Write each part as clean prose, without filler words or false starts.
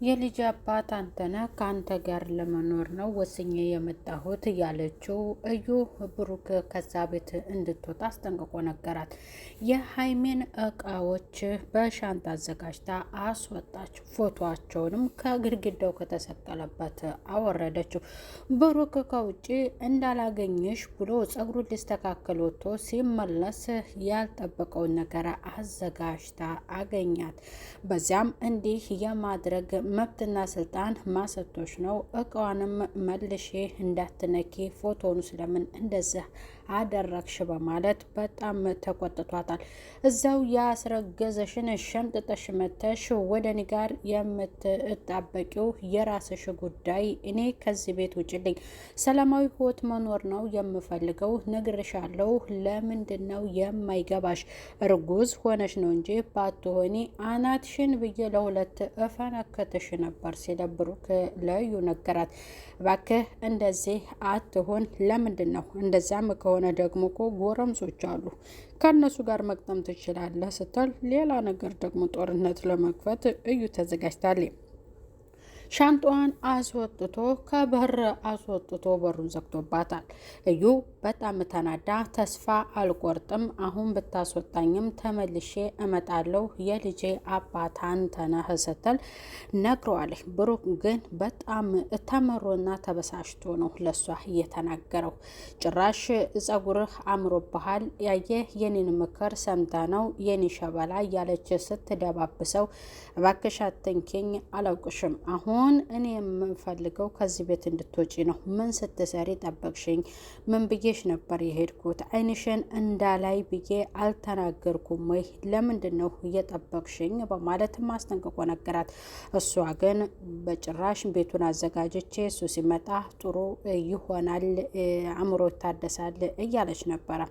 የልጅ አባት አንተነህ ከአንተ ጋር ለመኖር ነው ወስኜ የመጣሁት ያለችው እዩ ብሩክ ከዛ ቤት እንድትወጣ አስጠንቅቆ ነገራት። የሀይሜን እቃዎች በሻንጣ አዘጋጅታ አስወጣች። ፎቶቸውንም ከግድግዳው ከተሰቀለበት አወረደችው። ብሩክ ከውጭ እንዳላገኘሽ ብሎ ጸጉሩን ሊስተካከል ወጥቶ ሲመለስ ያልጠበቀውን ነገር አዘጋጅታ አገኛት። በዚያም እንዲህ የማድረግ መብትና ስልጣን ማሰቶች ነው። እቃዋንም መልሼ እንዳትነኪ ፎቶውን ስለምን እንደዚህ አደረግሽ በማለት በጣም ተቆጥቷታል። እዛው ያስረገዘሽን ሸምጥጠሽ መተሽ ወደ እኔ ጋር የምትጣበቂው የራስሽ ጉዳይ፣ እኔ ከዚህ ቤት ውጭልኝ፣ ሰላማዊ ህይወት መኖር ነው የምፈልገው፣ ነግርሻለሁ። ለምንድን ነው የማይገባሽ? እርጉዝ ሆነሽ ነው እንጂ ባትሆኒ አናትሽን ብዬ ለሁለት እፈነከትሽ ነበር ሲል ብሩክ ለዩ ነገራት። እባክህ እንደዚህ አትሆን። ለምንድን ነው እንደዚያም ከሆነ ደግሞ እኮ ጎረምሶች አሉ፣ ከእነሱ ጋር መቅጠም ትችላለህ ስትል ሌላ ነገር ደግሞ ጦርነት ለመክፈት እዩ ተዘጋጅታለች። ሻንጣዋን አስወጥቶ ከበር አስወጥቶ በሩን ዘግቶባታል። እዩ በጣም ተናዳ ተስፋ አልቆርጥም፣ አሁን ብታስወጣኝም ተመልሼ እመጣለሁ፣ የልጄ አባት አንተነህ ስትል ነግረዋለች። ብሩክ ግን በጣም ተመሮና ተበሳሽቶ ነው ለሷ እየተናገረው። ጭራሽ ጸጉርህ አምሮብሃል፣ ያየህ የኔን ምክር ሰምተ ነው የኔ ሸበላ እያለች ስትደባብሰው፣ እባክሽ አትንኪኝ፣ አላውቅሽም፣ አሁን እኔ የምፈልገው ከዚህ ቤት እንድትወጪ ነው። ምን ስትሰሪ ጠበቅሽኝ? ምን ብዬሽ ነበር የሄድኩት? ዓይንሽን እንዳላይ ብዬ አልተናገርኩም ወይ? ለምንድን ነው እየጠበቅሽኝ? በማለት ማስጠንቀቆ ነገራት። እሷ ግን በጭራሽ ቤቱን አዘጋጅቼ እሱ ሲመጣ ጥሩ ይሆናል፣ አእምሮ ይታደሳል እያለች ነበረ።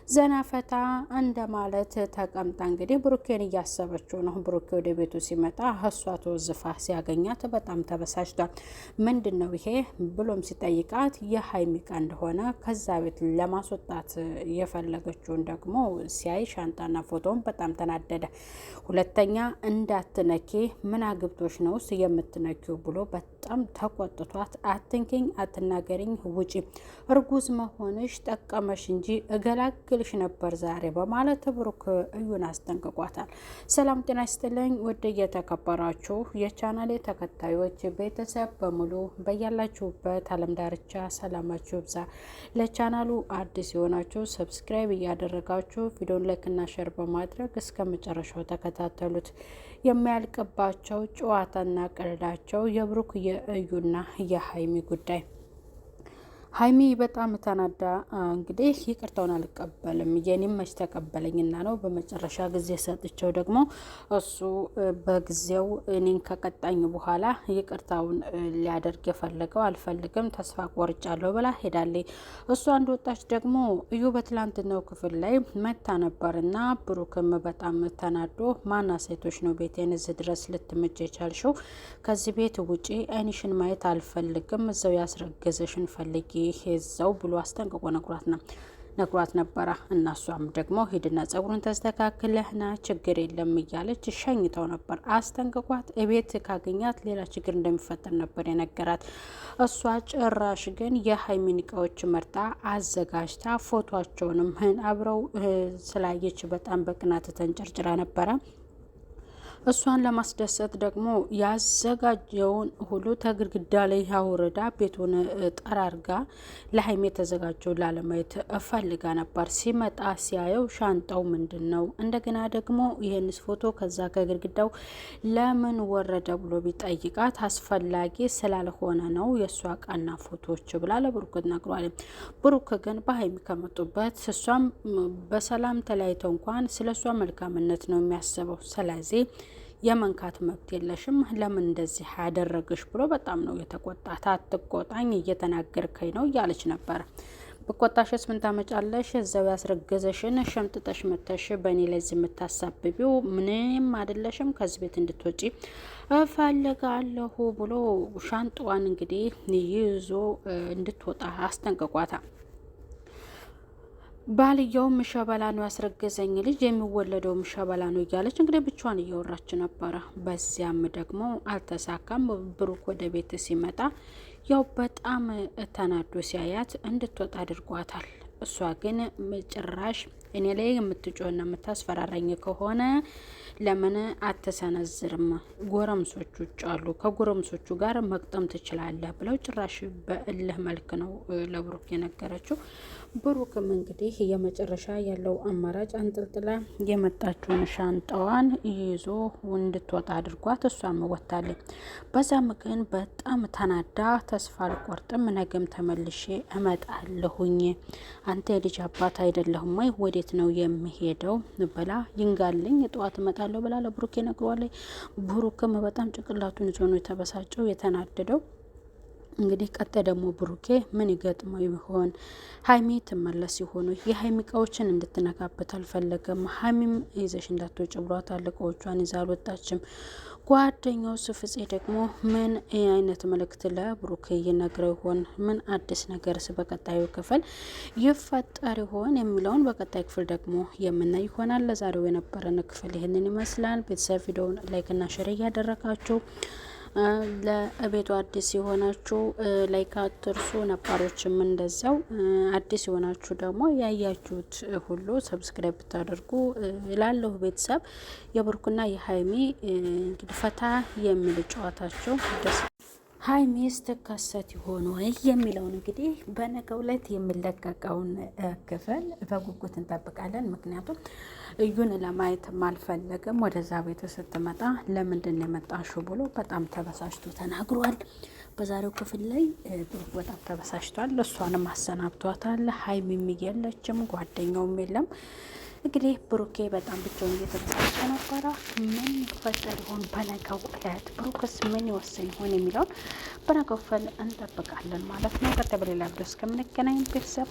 ዘና ፈታ እንደማለት ተቀምጣ እንግዲህ ብሩኬን እያሰበችው ነው። ብሩኬ ወደ ቤቱ ሲመጣ እሷ ተወዝፋ ሲያገኛት በጣም ተበሳጭቷል። ምንድን ነው ይሄ ብሎም ሲጠይቃት የሀይሚ ዕቃ እንደሆነ ከዛ ቤት ለማስወጣት የፈለገችውን ደግሞ ሲያይ ሻንጣና ፎቶውን በጣም ተናደደ። ሁለተኛ እንዳትነኪ፣ ምን አግብቶች ነው የምትነኪው ብሎ በጣም ተቆጥቷት፣ አትንኪኝ፣ አትናገሪኝ፣ ውጪ፣ እርጉዝ መሆንሽ ጠቀመሽ እንጂ እገላግልሽ ነበር ዛሬ በማለት ብሩክ እዩን አስጠንቅቋታል። ሰላም ጤና ይስጥልኝ ወደ የተከበራችሁ የቻናሌ ተከታዮች ቤተሰብ በሙሉ በያላችሁበት ዓለም ዳርቻ ሰላማችሁ ይብዛ። ለቻናሉ አዲስ የሆናችሁ ሰብስክራይብ እያደረጋችሁ ቪዲዮን ላይክና ሼር በማድረግ እስከ መጨረሻው ተከታተሉት። የሚያልቅባቸው ጨዋታና ቀልዳቸው የብሩክ የእዩና የሀይሚ ጉዳይ። ሀይሚ በጣም ተናዳ እንግዲህ ይቅርታውን አልቀበልም የኔም መች ተቀበለኝና ነው። በመጨረሻ ጊዜ ሰጥቸው ደግሞ እሱ በጊዜው እኔን ከቀጣኝ በኋላ ይቅርታውን ሊያደርግ የፈለገው አልፈልግም፣ ተስፋ ቆርጫለሁ ብላ ሄዳለች። እሷ እንደወጣች ደግሞ እዩ በትላንትናው ክፍል ላይ መታ ነበርና ብሩክም በጣም ተናዶ ማና ሴቶች ነው ቤቴን እዚህ ድረስ ልትምጭ የቻልሽው? ከዚህ ቤት ውጪ፣ ዓይንሽን ማየት አልፈልግም፣ እዛው ያስረገዘሽን ፈልጊ ይሄዛው ብሎ አስጠንቅቆ ነግሯት ነበረ። እናሷም ደግሞ ሂድና ጸጉሩን ተስተካክለህና ችግር የለም እያለች ሸኝተው ነበር። አስጠንቅቋት እቤት ካገኛት ሌላ ችግር እንደሚፈጠር ነበር የነገራት። እሷ ጭራሽ ግን የሀይሚን እቃዎች መርጣ አዘጋጅታ ፎቶቸውንም አብረው ስላየች በጣም በቅናት ተንጨርጭራ ነበረ። እሷን ለማስደሰት ደግሞ ያዘጋጀውን ሁሉ ተግድግዳ ላይ ያወረዳ ቤቱን ጠራርጋ ለሀይሜ የተዘጋጀው ላለማየት እፈልጋ ነበር። ሲመጣ ሲያየው ሻንጣው ምንድን ነው? እንደገና ደግሞ ይህንስ ፎቶ ከዛ ከግድግዳው ለምን ወረደ ብሎ ቢጠይቃት አስፈላጊ ስላልሆነ ነው የእሷ ቃና ፎቶዎች ብላ ለብሩክ ነግሯል። ብሩክ ግን በሀይሜ ከመጡበት እሷም በሰላም ተለያይተው እንኳን ስለ እሷ መልካምነት ነው የሚያስበው። ስለዚህ የመንካት መብት የለሽም፣ ለምን እንደዚህ ያደረግሽ ብሎ በጣም ነው የተቆጣት። አትቆጣኝ፣ እየተናገርከኝ ነው እያለች ነበር። በቆጣሽስ ምን ታመጫለሽ? እዛው ያስረገዘሽን ሸምጥጠሽ መተሽ በእኔ ላይ የምታሳብቢው ምንም አይደለሽም፣ ከዚህ ቤት እንድትወጪ እፈልጋለሁ ብሎ ሻንጣዋን እንግዲህ ይዞ እንድትወጣ አስጠንቅቋታል። ባልየውም ሸበላ ነው ያስረገዘኝ ልጅ የሚወለደውም ሸበላ ነው እያለች እንግዲህ ብቻዋን እያወራች ነበረ። በዚያም ደግሞ አልተሳካም። ብሩክ ወደ ቤት ሲመጣ ያው በጣም ተናዶ ሲያያት እንድትወጣ አድርጓታል። እሷ ግን ጭራሽ እኔ ላይ የምትጮህና የምታስፈራራኝ ከሆነ ለምን አትሰነዝርም? ጎረምሶቹ ውጭ አሉ፣ ከጎረምሶቹ ጋር መቅጠም ትችላለህ ብለው ጭራሽ በእልህ መልክ ነው ለብሩክ የነገረችው። ብሩክም እንግዲህ የመጨረሻ ያለው አማራጭ አንጠልጥላ የመጣችውን ሻንጣዋን ይዞ እንድትወጣ አድርጓት እሷም ወታለች። በዛም ግን በጣም ተናዳ ተስፋ አልቆርጥም፣ ነገም ተመልሼ እመጣለሁኝ፣ አንተ የልጅ አባት አይደለሁም ወይ? ወዴት ነው የሚሄደው ብላ ይንጋልኝ ጠዋት እመጣለሁ ብላ ለብሩክ ነግሯለች። ብሩክም በጣም ጭንቅላቱን ይዞ ነው የተበሳጨው የተናደደው። እንግዲህ ቀጥ ደግሞ ብሩኬ ምን ይገጥመው ይሆን? ሀይሚ ትመለስ ሲሆኑ የሀይሚ እቃዎችን እንድትነካበት አልፈለገም። ሀይሚም ይዘሽ እንዳትወጭ ብሏታል። እቃዎቿን ይዛ አልወጣችም። ጓደኛው ስፍጼ ደግሞ ምን አይነት መልእክት ለብሩኬ ይነግረው ይሆን? ምን አዲስ ነገርስ በቀጣዩ ክፍል ይፈጠር ይሆን የሚለውን በቀጣይ ክፍል ደግሞ የምናይ ይሆናል። ለዛሬው የነበረን ክፍል ይህንን ይመስላል። ቤተሰብ ቪዲዮውን ላይክና ሼር እያደረጋችሁ ለቤቱ አዲስ የሆናችሁ ላይክ አትርሱ። ነባሮችም እንደዛው አዲስ የሆናችሁ ደግሞ ያያችሁት ሁሉ ሰብስክራይብ ብታደርጉ ላለሁ። ቤተሰብ የብሩክና የሀይሚ እንግዲህ ፈታ የሚል ጨዋታቸው ደስ ሀይሚስ ትከሰት ይሆን ወይ የሚለውን እንግዲህ በነገው ዕለት የሚለቀቀውን ክፍል በጉጉት እንጠብቃለን። ምክንያቱም እዩን ለማየት አልፈለገም። ወደዛ ቤት ስትመጣ ለምንድን ነው የመጣሽው ብሎ በጣም ተበሳጭቶ ተናግሯል። በዛሬው ክፍል ላይ ብሩክ በጣም ተበሳጭቷል። እሷንም አሰናብቷታል። ሀይሚም የለችም፣ ጓደኛውም የለም። እንግዲህ ብሩኬ በጣም ብቻውን እየተበሳጨ ነበረ። ምን ይፈጠር ይሆን በነገው ዕለት? ብሩክስ ምን ይወስን ይሆን የሚለውን በነገው ክፍል እንጠብቃለን ማለት ነው። ቀጣይ በሌላ ቪዲዮ እስከምንገናኝ ቤተሰብ